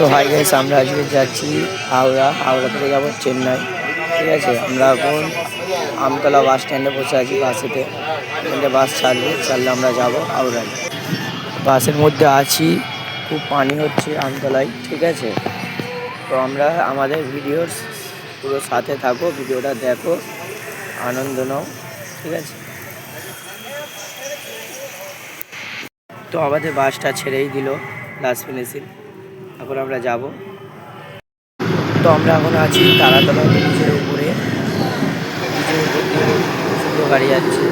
তো hi guys, আমরা আজকে যাচ্ছি হাওড়া থেকে যাবো চেন্নাই। ঠিক আছে, আমরা এখন আমতলা বাস স্ট্যান্ডে বসে আছি বাসেতে। এখানে বাস ছাড়লে আমরা যাব হাওড়ায়। বাসের মধ্যে আছি, খুব পানি হচ্ছে আমতলায়। ঠিক আছে, তো আমরা আমাদের ভিডিওর পুরো সাথে থাকো, ভিডিওটা দেখো, আনন্দ নাও। ঠিক আছে, তো আমাদের বাসটা ছেড়েই দিল লাস্ট ফিনিশিং। এখন আমরা যাব। তো আমরা এখন আছি তারাতলা ব্রিজের উপরে। ব্রিজের উপর দিয়ে প্রচণ্ড গাড়ি যাচ্ছে,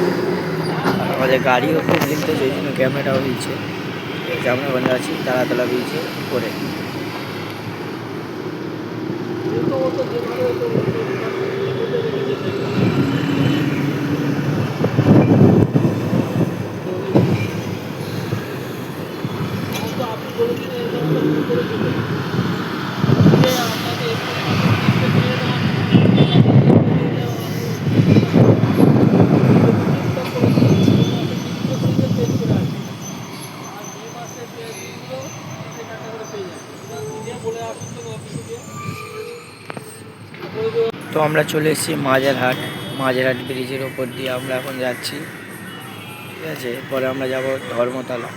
আর আমাদের গাড়িও খুব হিলতে, সেই জন্য ক্যামেরাটাও হিলছে। আমরা এখন আছি তারাতলা ব্রিজের উপরে। তো আমরা চলে এসেছি মাঝেরহাট ব্রিজের ওপর দিয়ে আমরা এখন যাচ্ছি। ঠিক আছে, এরপরে আমরা যাব ধর্মতলা।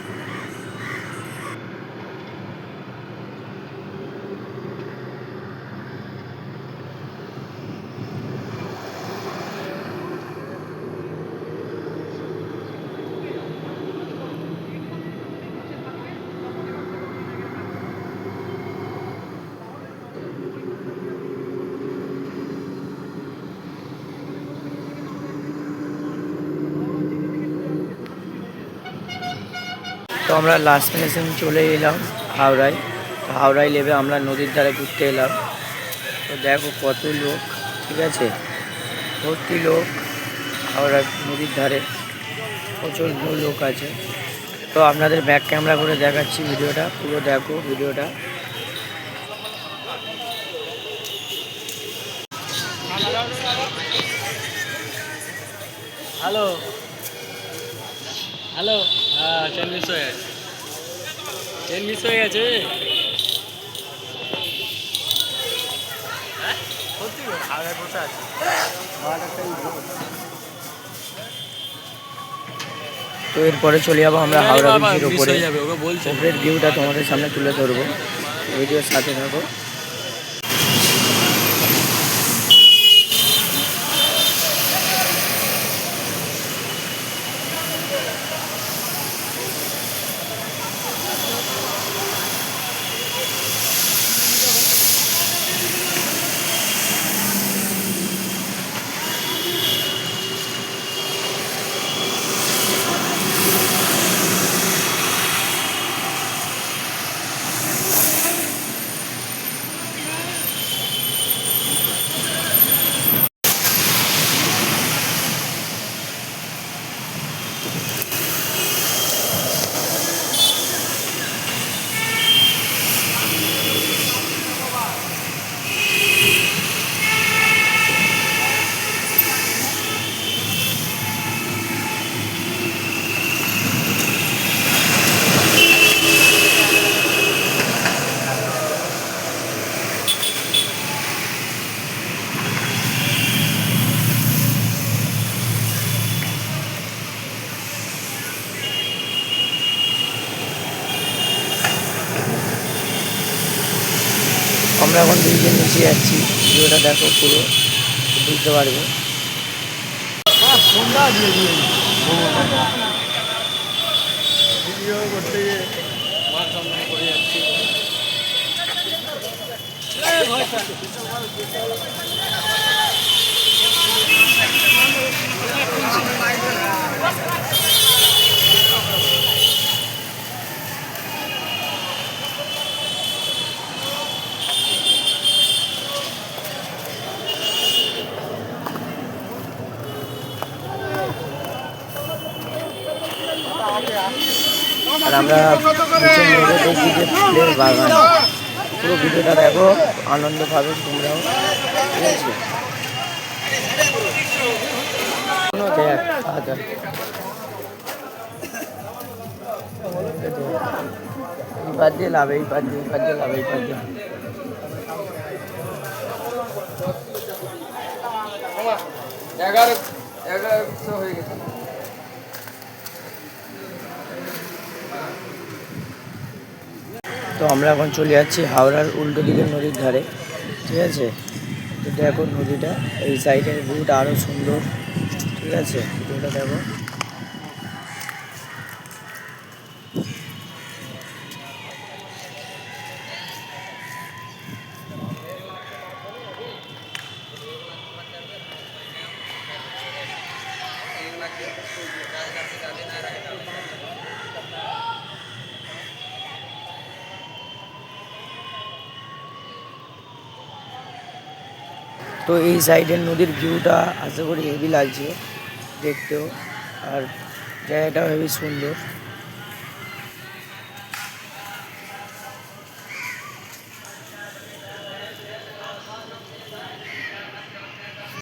তো আমরা লাস্ট ফিনিশিং চলে এলাম হাওড়ায়। তো হাওড়ায় নেমে আমরা নদীর ধারে ঘুরতে এলাম। তো দেখো কত লোক, ঠিক আছে, ভর্তি লোক। হাওড়া নদীর ধারে প্রচণ্ড লোক আছে। তো আপনাদের ব্যাক ক্যামেরা করে দেখাচ্ছি, ভিডিওটা পুরো দেখো ভিডিওটা। হ্যালো হ্যালো, হ্যাঁ, ট্রেন মিস হয়ে গেছে, হ্যাঁ সত্যি হাওড়ায় বসে আছে। তো এরপরে চলে যাবো আমরা হাওড়া ব্রিজের উপরে। উপরের ভিউটা তোমাদের সামনে তুলে ধরবো, ভিডিওর সাথে থাকো। আমরা এখন ব্রিজের নিচে যাচ্ছি, ভিডিওটা দেখো পুরো, বুঝতে পারবে। ভিডিও করতে গিয়ে মান সম্মান করে যাচ্ছি। আর আমরা নিচে নেমে দেখি যে ফুলের বাগান। পুরো ভিডিওটা দেখো, আনন্দ পাবে তোমরাও। ঠিক আছে, দেখ এইবার দিয়ে লাভ, এইবার দিয়ে, এইবার দিয়ে লাভ, এইবার দিয়ে। এগারোশো হয়ে গেছে। তো আমরা এখন চলে যাচ্ছি হাওড়ার উল্টো দিকের নদীর ধারে, ঠিক আছে। তো দেখো নদীটা, এই সাইডের ভিউটা আরও সুন্দর, ঠিক আছে। ভিউটা দেখো। তো এই সাইডের নদীর ভিউটা আশা করি হেভি লাগছে দেখতেও, আর জায়গাটাও হেভি সুন্দর।